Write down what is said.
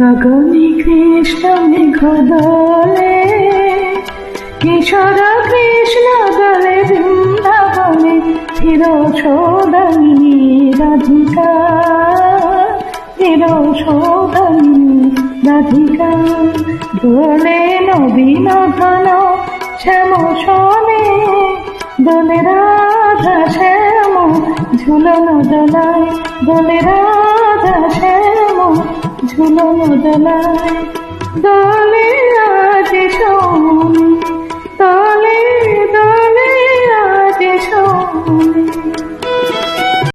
গগনে কৃষ্ণ মেঘ দলে, কিশোর কৃষ্ণ দলে বৃন্দাবনে চির সৌদামিনী রাধিকা, চির সৌদামিনী রাধিকা। দোলে নবীন ঘন শ্যাম শোনে, দোলে রাধা শ্যাম ঝুলন দোলায়, দোলে রাধা শ্যাম ঝুলন দোলায়। দোলে রাধে সোনে